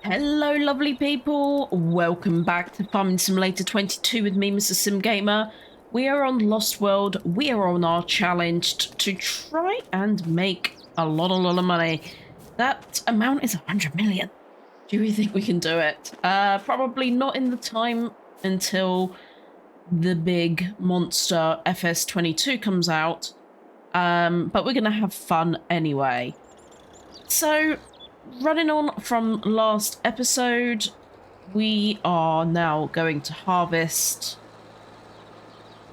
Hello, lovely people. Welcome back to Farming Simulator 22 with me, Mr. Sim Gamer. We are on Lost World. We are on our challenge to try and make a lot of money. That amount is 100 million. Do we think we can do it? Probably not in the time until the big monster FS22 comes out. But we're going to have fun anyway. So, running on from last episode, we are now going to harvest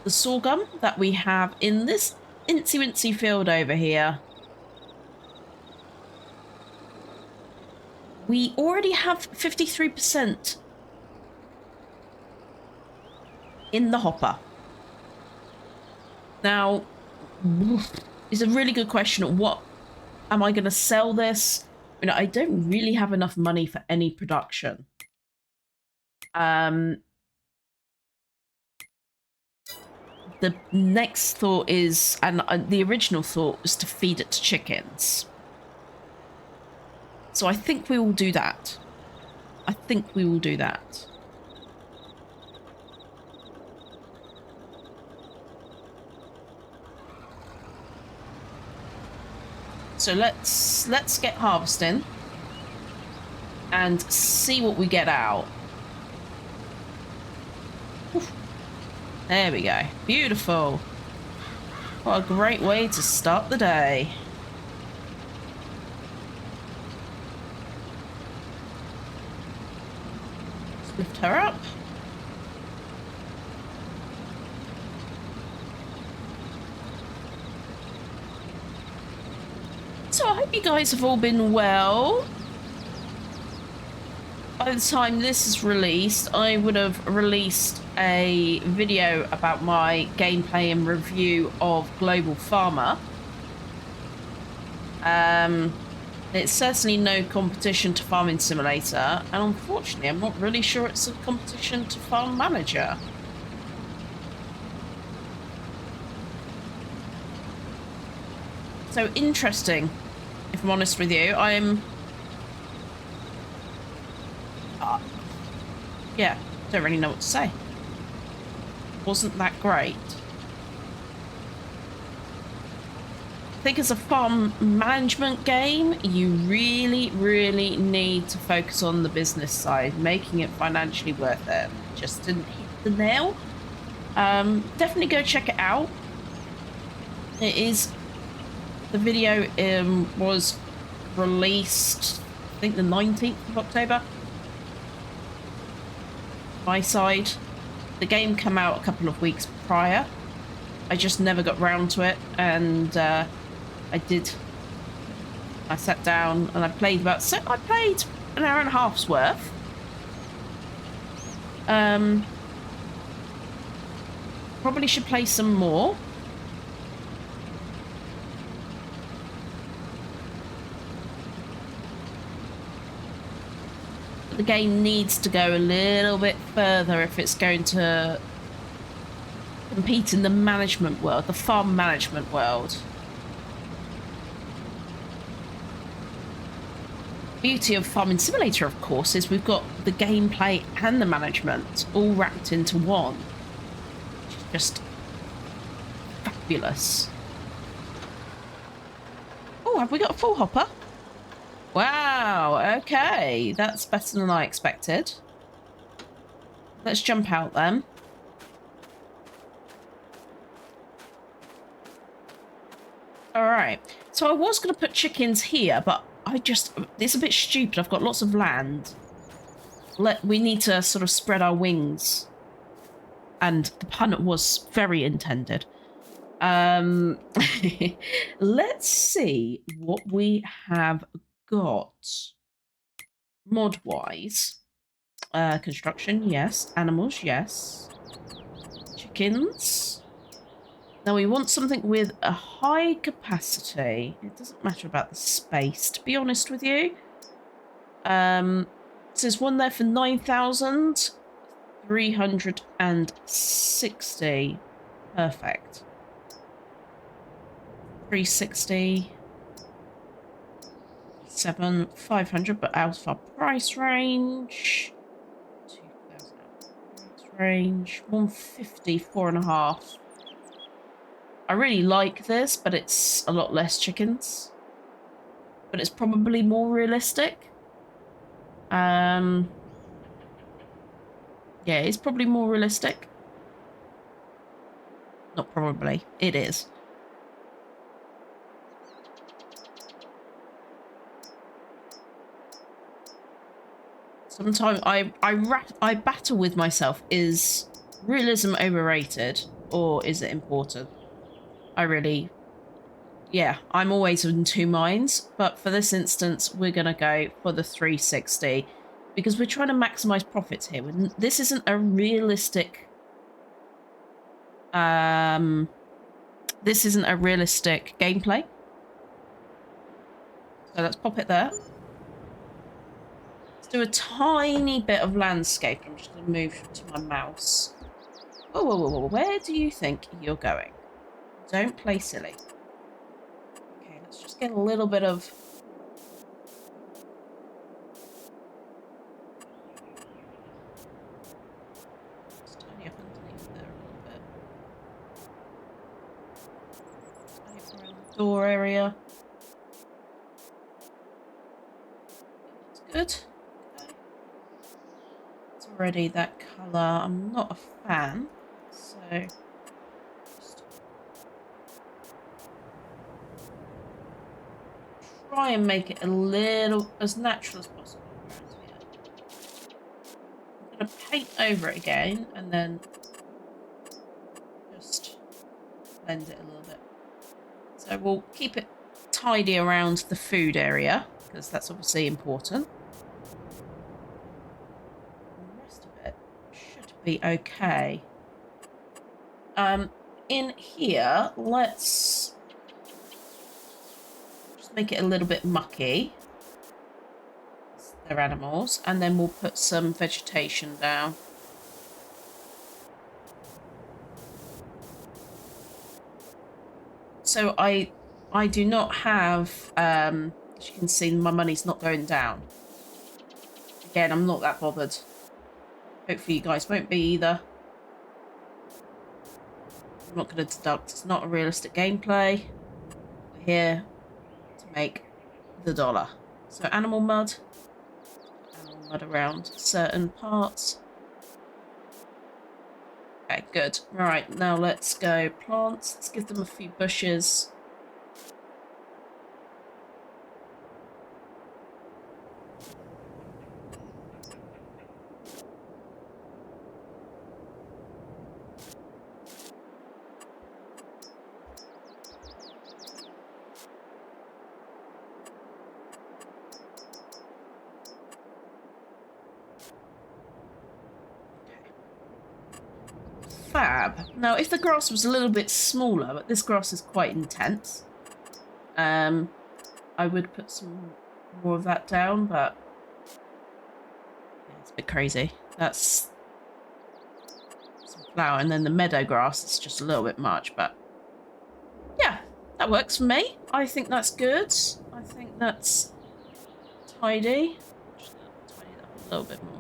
the sorghum that we have in this incy-wincy field over here. We already have 53% in the hopper. Now, it's a really good question. What am I going to sell this? I mean, I don't really have enough money for any production. The next thought is, and the original thought was to feed it to chickens. So I think we will do that. I think we will do that. So let's get harvesting and see what we get out. Oof. There we go. Beautiful. What a great way to start the day. Let's lift her up. So I hope you guys have all been well. By the time this is released, I would have released a video about my gameplay and review of Global Farmer. It's certainly no competition to Farming Simulator, and unfortunately I'm not really sure it's a competition to Farm Manager. So interesting, if I'm honest with you. Yeah, don't really know what to say. Wasn't that great. I think as a farm management game, you really need to focus on the business side, making it financially worth it. Just didn't hit the nail. Definitely go check it out. It is... The video was released, I think, the 19th of October. My side. The game came out a couple of weeks prior. I just never got round to it, and I sat down and I played I played an hour and a half's worth. Probably should play some more. The game needs to go a little bit further if it's going to compete in the management world, the farm management world. The beauty of Farming Simulator, of course, is we've got the gameplay and the management all wrapped into one. Which is just fabulous. Oh, have we got a full hopper? Wow, okay, that's better than I expected. Let's jump out then. Alright, so I was going to put chickens here, but it's a bit stupid. I've got lots of land. We need to sort of spread our wings. And the pun was very intended. Let's see what we have got mod wise. Construction, yes. Animals, yes. Chickens. Now we want something with a high capacity. It doesn't matter about the space, to be honest with you. So there's one there for 9,360. Perfect. 360. 500, but out of our price range. 2,000 price range. 150, 4.5. I really like this, but it's a lot less chickens. But it's probably more realistic. Yeah, it's probably more realistic. Not probably. It is. Sometimes I battle with myself. Is realism overrated or is it important? Yeah, I'm always in two minds. But for this instance, we're going to go for the 360 because we're trying to maximize profits here. This isn't a realistic... This isn't a realistic gameplay. So let's pop it there. Let's do a tiny bit of landscape. I'm just going to move to my mouse. Whoa, whoa, whoa, whoa. Where do you think you're going? Don't play silly. Okay, let's just get a little bit of... Let's tidy up underneath there a little bit. Tidy up around the door area. That's good. Okay. It's already that colour. I'm not a fan, so just try and make it a little as natural as possible around here. I'm going to paint over it again and then just blend it a little bit. So we'll keep it tidy around the food area because that's obviously important. Be okay. In here, let's just make it a little bit mucky. They're animals, and then we'll put some vegetation down. So I do not have, as you can see, my money's not going down. Again, I'm not that bothered. Hopefully you guys won't be either. I'm not going to deduct. It's not a realistic gameplay. We're here to make the dollar. So animal mud. Animal mud around certain parts. Okay, good. Right, now let's go plants. Let's give them a few bushes. Fab. Now, if the grass was a little bit smaller, but this grass is quite intense, I would put some more of that down, but yeah, it's a bit crazy. That's some flower, and then the meadow grass is just a little bit much, but yeah, that works for me. I think that's good. I think that's tidy. Just gonna tidy it up a little bit more.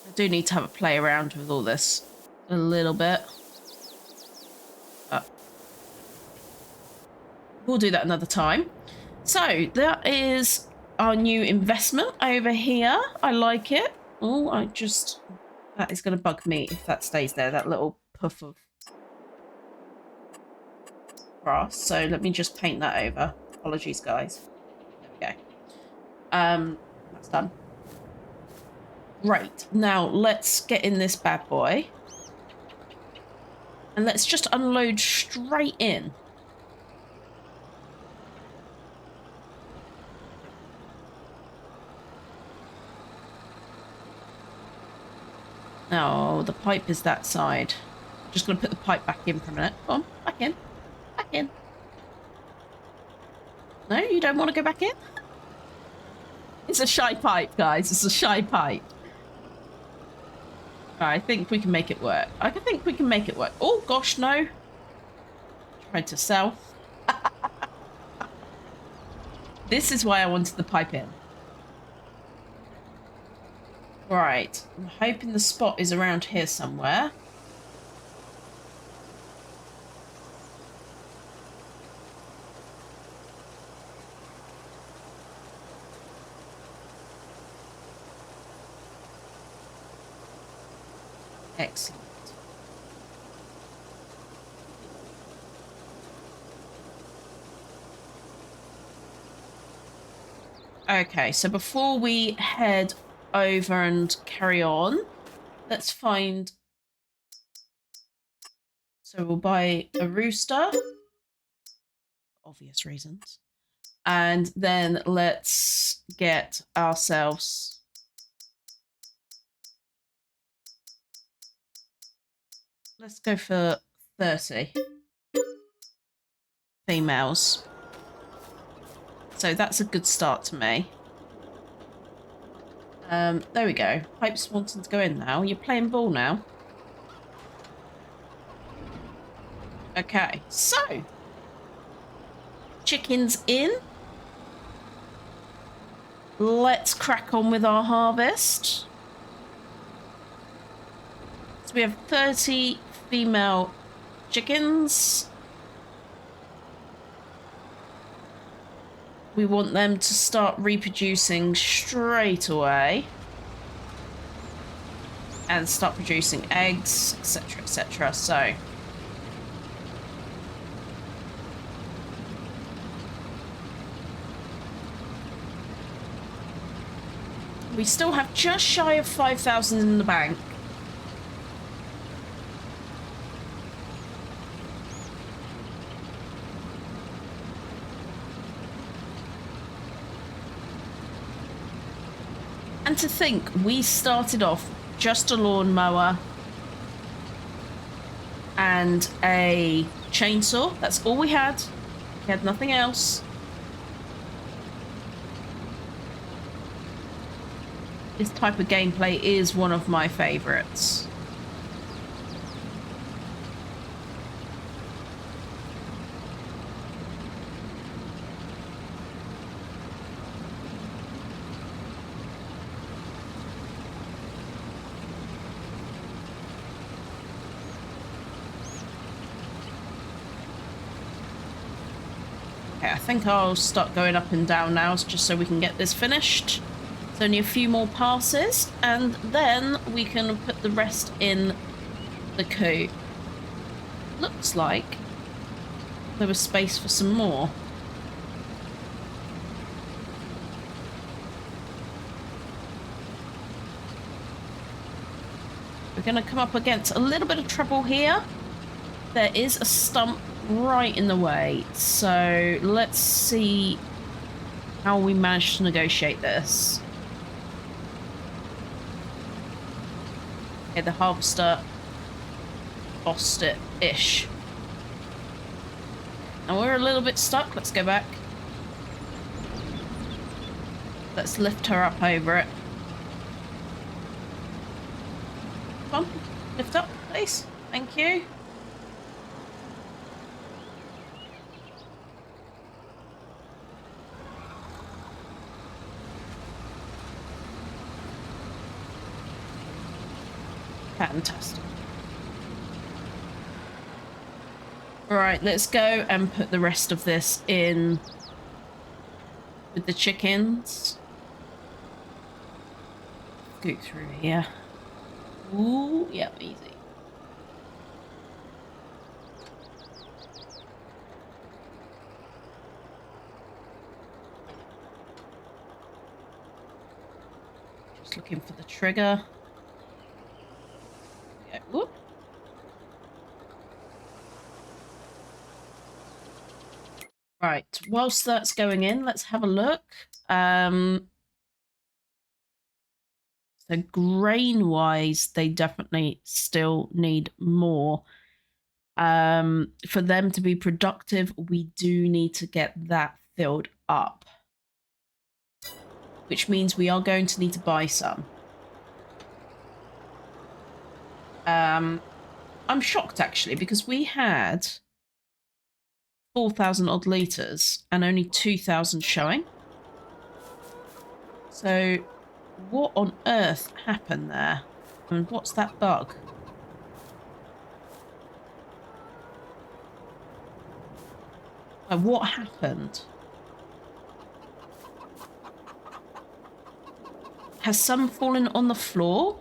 I do need to have a play around with all this a little bit. But we'll do that another time. So that is our new investment over here. I like it. Oh, that is going to bug me if that stays there, that little puff of grass. So let me just paint that over. Apologies, guys. There we go. That's done. Right, now let's get in this bad boy. And let's just unload straight in. No, the pipe is that side. I'm just going to put the pipe back in for a minute. Come on, back in. Back in. No, you don't want to go back in? It's a shy pipe, guys. It's a shy pipe. I think we can make it work. I think we can make it work. Oh, gosh, no. Tried to sell. This is why I wanted the pipe in. Right. I'm hoping the spot is around here somewhere. Excellent. Okay, so before we head over and carry on, let's find... So we'll buy a rooster, obvious reasons, and then let's get ourselves... Let's go for 30 females. So that's a good start to me. There we go. Pipe's wanting to go in now. You're playing ball now. Okay, so chickens in. Let's crack on with our harvest. So we have 30 female chickens. We want them to start reproducing straight away and start producing eggs, etc., etc. So we still have just shy of 5,000 in the bank. And to think, we started off just a lawnmower and a chainsaw. That's all we had. We had nothing else. This type of gameplay is one of my favorites. I think I'll start going up and down now just so we can get this finished. It's only a few more passes and then we can put the rest in the coop. Looks like there was space for some more. We're going to come up against a little bit of trouble here. There is a stump right in the way, so let's see how we manage to negotiate this. Okay, the harvester bossed it-ish. And we're a little bit stuck. Let's go back. Let's lift her up over it. Come on, lift up, please. Thank you. Fantastic. Right, let's go and put the rest of this in with the chickens. Go through here. Ooh, yeah, easy. Just looking for the trigger. Whoop. Right, whilst that's going in, let's have a look. So grain-wise, they definitely still need more. For them to be productive, we do need to get that filled up. Which means we are going to need to buy some. I'm shocked actually because we had 4,000 odd litres and only 2,000 showing. So what on earth happened there? And what's that bug? What happened? Has some fallen on the floor?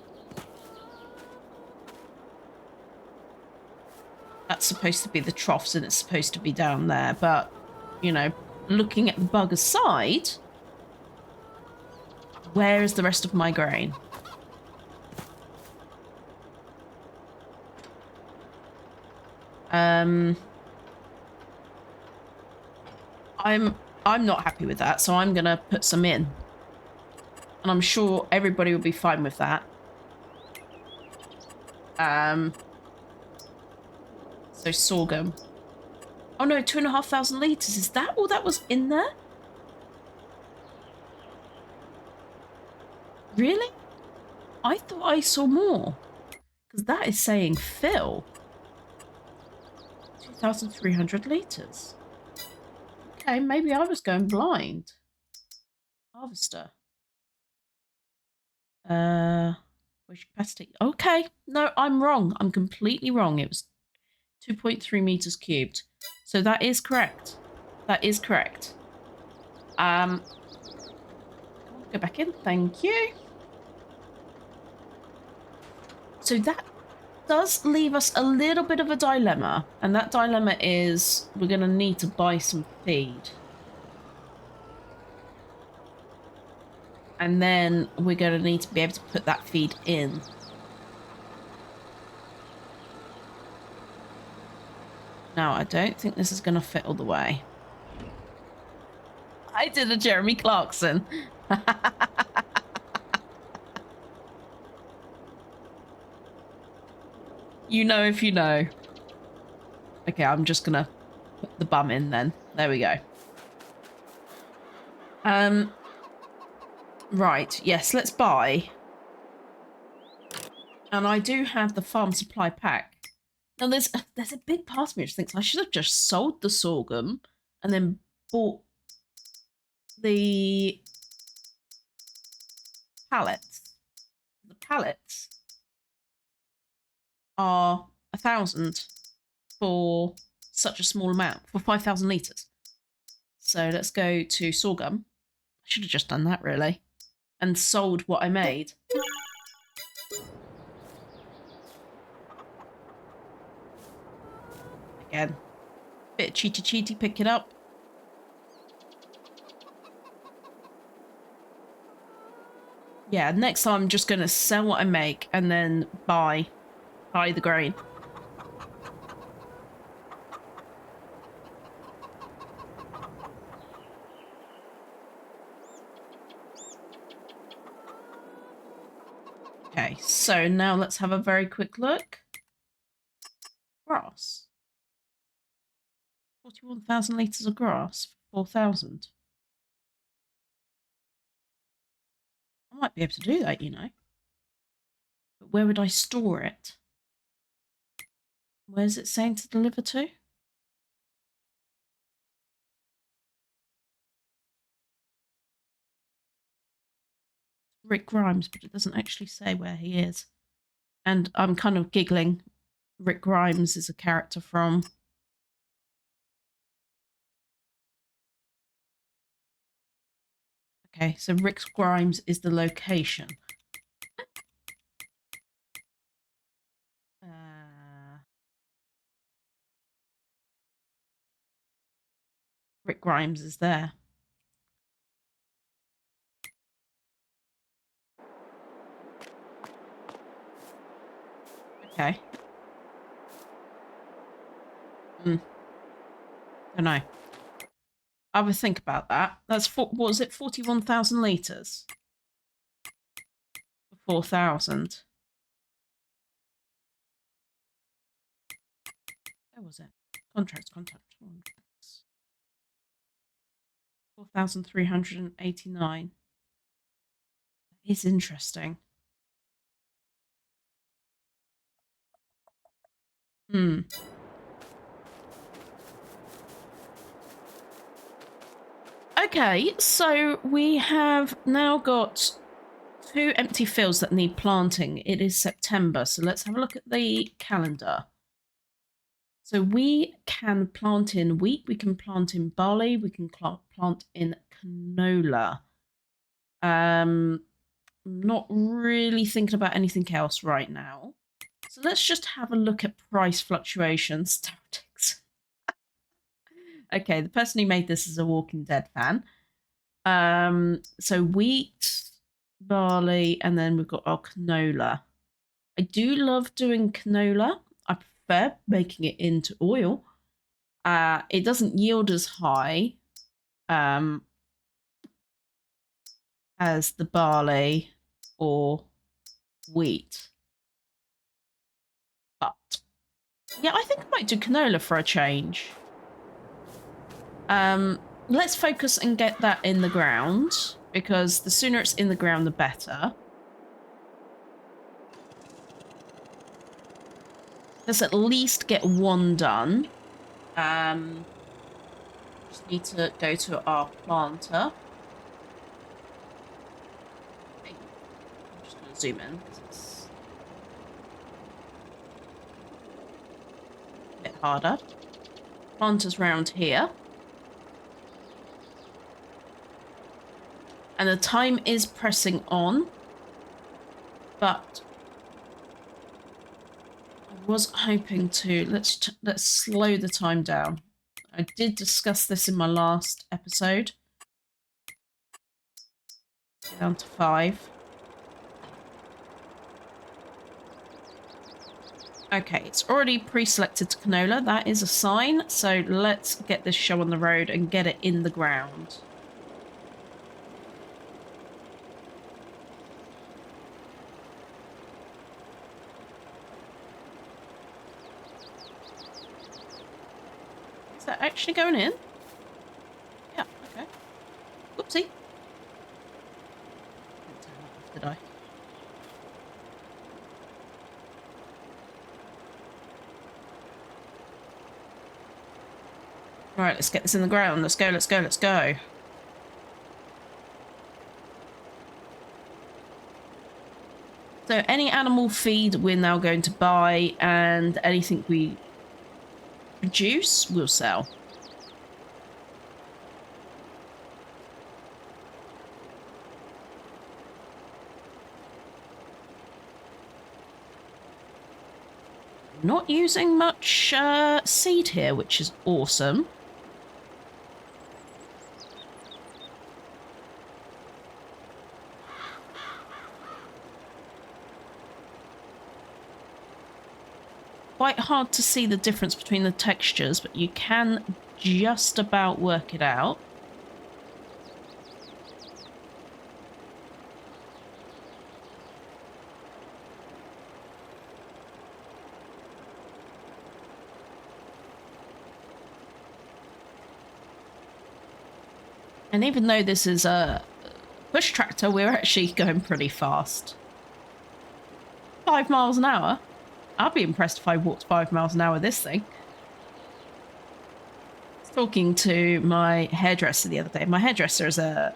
That's supposed to be the troughs and it's supposed to be down there, but, you know, looking at the bug aside, where is the rest of my grain? I'm not happy with that, so I'm gonna put some in. And I'm sure everybody will be fine with that. So sorghum. Oh no, 2,500 litres. Is that all that was in there? Really? I thought I saw more. Because that is saying fill. 2,300 litres. Okay, maybe I was going blind. Harvester. Where's your capacity? Okay, no, I'm wrong. I'm completely wrong. It was 2.3 meters cubed. So that is correct. That is correct. Go back in. Thank you. So that does leave us a little bit of a dilemma. And that dilemma is we're going to need to buy some feed. And then we're going to need to be able to put that feed in. Now, I don't think this is going to fit all the way. I did a Jeremy Clarkson. You know if you know. Okay, I'm just going to put the bum in then. There we go. Right, yes, let's buy. And I do have the farm supply pack. Now, there's a big part of me which thinks I should have just sold the sorghum and then bought the pallets. The pallets are 1,000 for such a small amount, for 5,000 litres. So let's go to sorghum. I should have just done that, really. And sold what I made. Again, bit cheaty, pick it up. Yeah, next time I'm just going to sell what I make and then buy the grain. Okay, so now let's have a very quick look. Grass. 41,000 litres of grass for 4,000. I might be able to do that, you know. But where would I store it? Where's it saying to deliver to? Rick Grimes, but it doesn't actually say where he is. And I'm kind of giggling. Rick Grimes is a character from... Okay, so Rick Grimes is the location. Rick Grimes is there. Okay. Don't know. I would think about that. That's what was it? 41,000 litres for 4,000. Where was it? Contracts. 4,389. That is interesting. Okay, so we have now got 2 empty fields that need planting. It is September, so let's have a look at the calendar. So we can plant in wheat, we can plant in barley, we can plant in canola. Not really thinking about anything else right now. So let's just have a look at price fluctuations. Tactics. Okay, the person who made this is a Walking Dead fan. So wheat, barley, and then we've got our canola. I do love doing canola. I prefer making it into oil. It doesn't yield as high as the barley or wheat. But yeah, I think I might do canola for a change. Let's focus and get that in the ground, because the sooner it's in the ground, the better. Let's at least get one done. Just need to go to our planter. I'm just going to zoom in. It's a bit harder. Planter's round here. And the time is pressing on, but I was hoping to let's slow the time down. I did discuss this in my last episode. Down to 5. Okay, it's already pre-selected to canola. That is a sign. So let's get this show on the road and get it in the ground. Is that actually going in? Yeah, okay. Whoopsie. Did I? Right, let's get this in the ground. Let's go, let's go, let's go. So any animal feed we're now going to buy, and anything we produce, we'll sell. Not using much seed here, which is awesome. Quite hard to see the difference between the textures, but you can just about work it out. And even though this is a push tractor, we're actually going pretty fast. 5 miles an hour? I'd be impressed if I walked 5 miles an hour this thing. I was talking to my hairdresser the other day. My hairdresser is a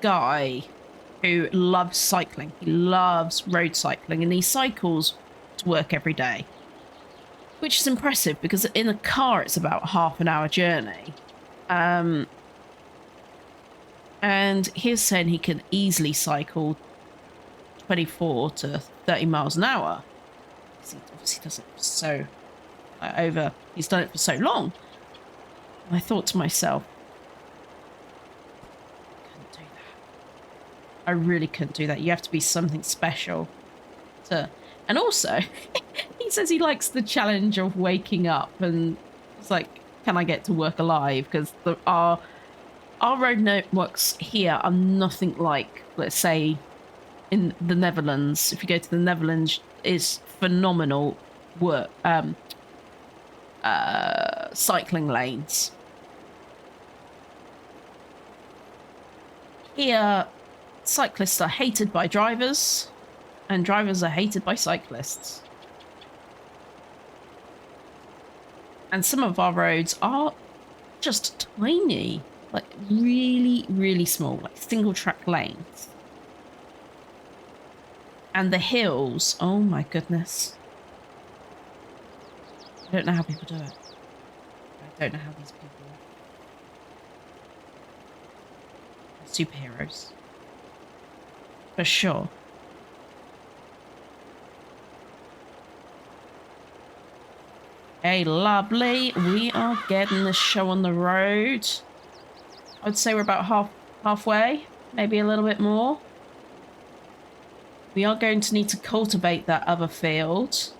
guy who loves cycling. He loves road cycling, and he cycles to work every day, which is impressive because in a car it's about half an hour journey. And he's saying he can easily cycle 24 to 30 miles an hour. He obviously does it so he's done it for so long. And I thought to myself, I couldn't do that. I really couldn't do that. You have to be something special to... And also, he says he likes the challenge of waking up, and it's like, can I get to work alive? Because our road networks here are nothing like, let's say, in the Netherlands. If you go to the Netherlands, is phenomenal work cycling lanes. Here, cyclists are hated by drivers, and drivers are hated by cyclists. And some of our roads are just tiny, like really, really small, like single track lanes. And the hills, oh my goodness. I don't know how people do it. I don't know how these people are superheroes. For sure. Hey, lovely. We are getting the show on the road. I'd say we're about halfway, maybe a little bit more. We are going to need to cultivate that other field.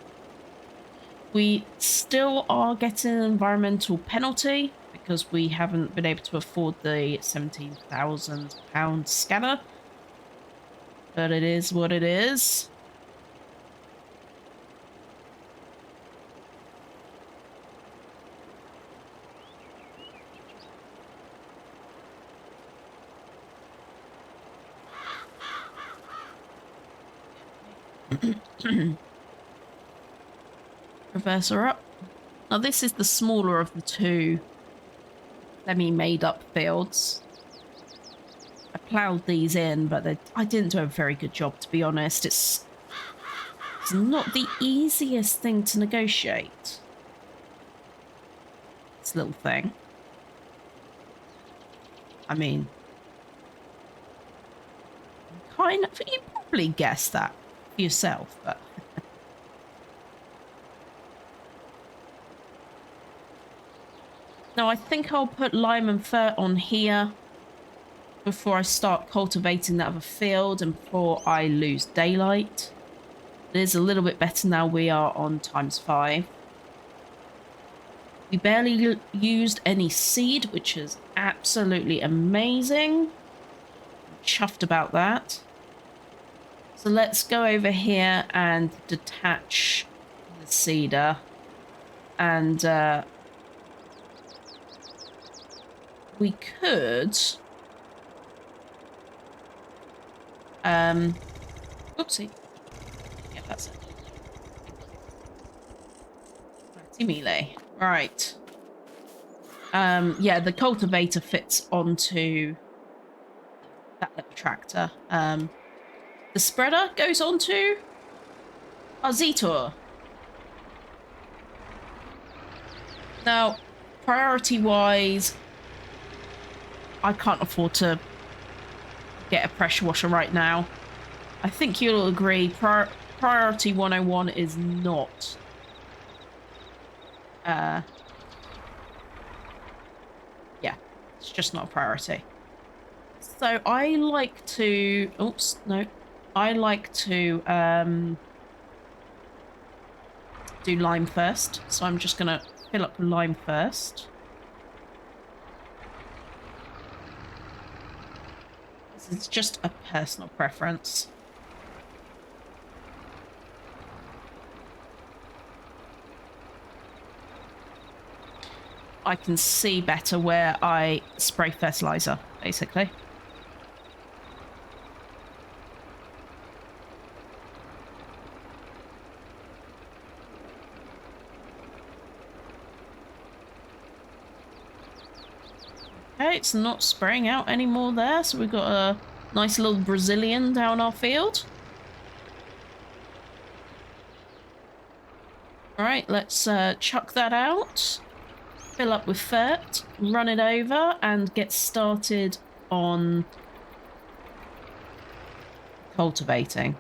We still are getting an environmental penalty because we haven't been able to afford the £17,000 scanner. But it is what it is. Reverser up. Now this is the smaller of the two semi-made up fields. I ploughed these in, but I didn't do a very good job, to be honest. It's not the easiest thing to negotiate. This little thing. I mean, kind of, you probably guessed that for yourself, but now I think I'll put lime and fert on here before I start cultivating that other field and before I lose daylight. It is a little bit better now we are on ×5. We barely used any seed, which is absolutely amazing. I'm chuffed about that. So let's go over here and detach the seeder. And we could... oopsie. Yeah, that's it. Melee. Right. Yeah, the cultivator fits onto that little tractor. The spreader goes onto our Zetor. Now, priority-wise, I can't afford to get a pressure washer right now. I think you'll agree, priority 101 is not... yeah, it's just not a priority. So I like to... oops, no. I like to do lime first. So I'm just going to fill up with lime first. This is just a personal preference. I can see better where I spray fertilizer, basically. Okay, it's not spraying out anymore there, so we've got a nice little Brazilian down our field. Alright, let's chuck that out. Fill up with fert, run it over, and get started on cultivating.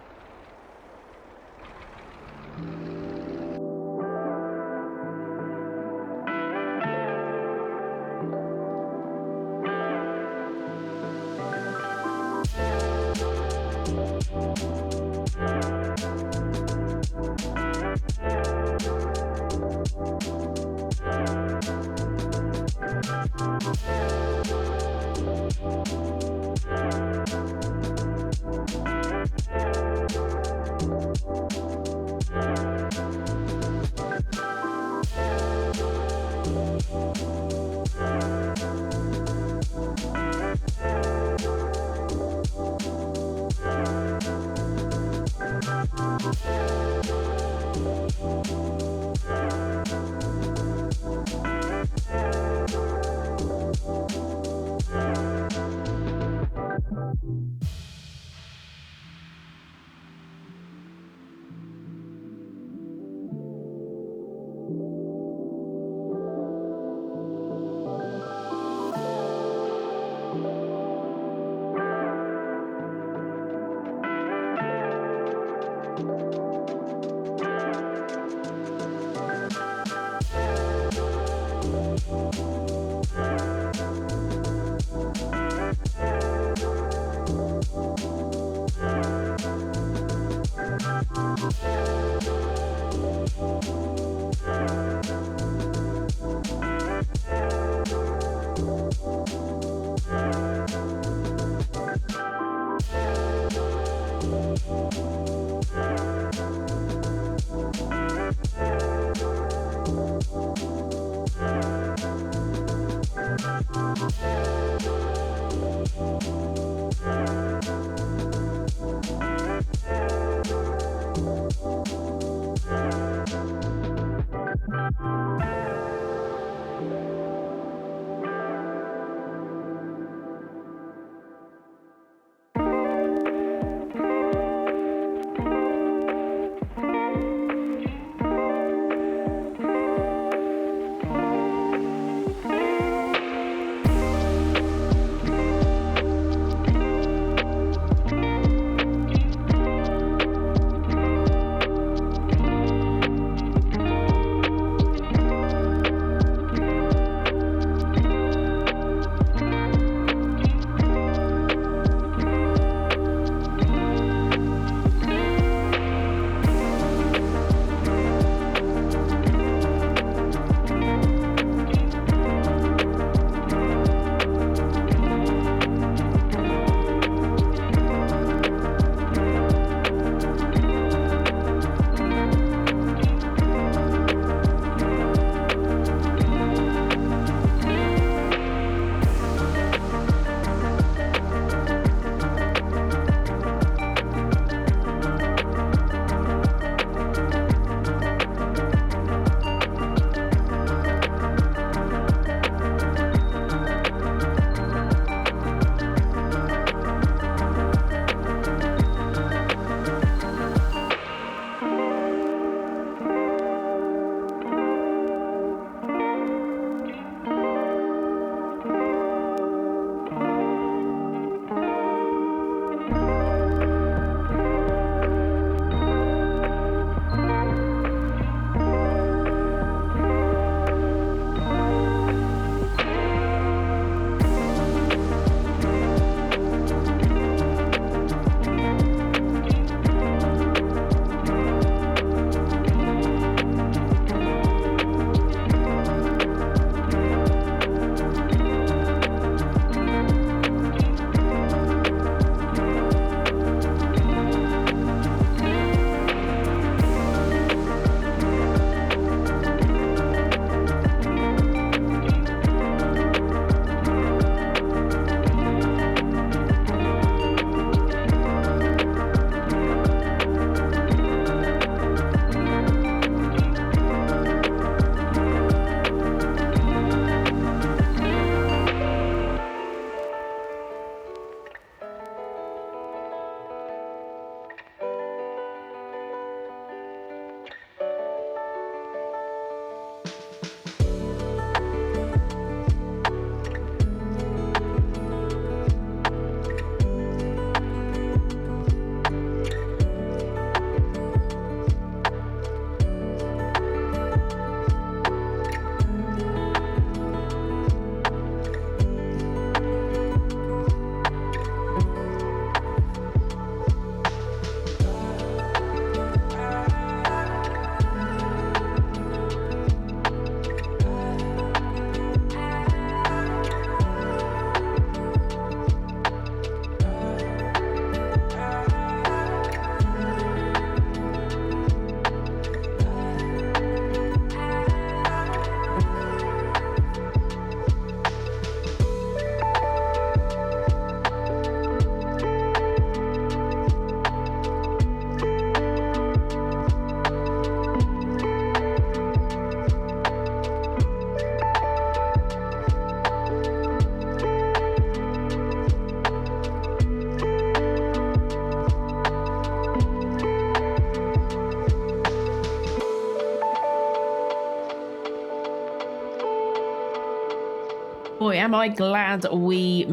Boy, am I glad we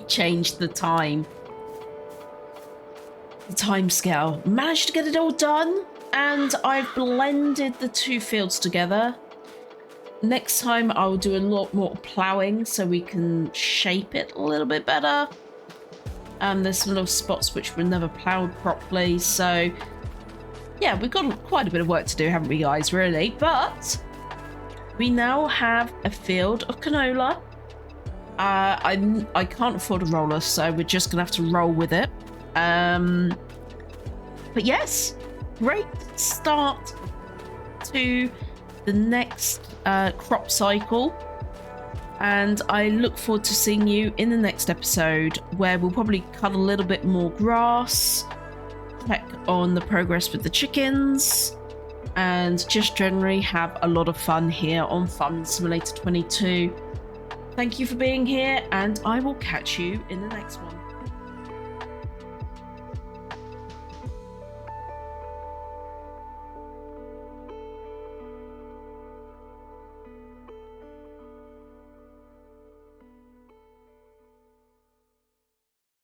changed the time scale. Managed to get it all done, and I've blended the two fields together. Next time I'll do a lot more ploughing so we can shape it a little bit better. There's some little spots which were never ploughed properly, so yeah, we've got quite a bit of work to do, haven't we, guys, really? But we now have a field of canola. I can't afford a roller, so we're just gonna have to roll with it. But yes, great start to the next crop cycle. And I look forward to seeing you in the next episode, where we'll probably cut a little bit more grass, check on the progress with the chickens, and just generally have a lot of fun here on Farming Simulator 22. Thank you for being here, and I will catch you in the next one.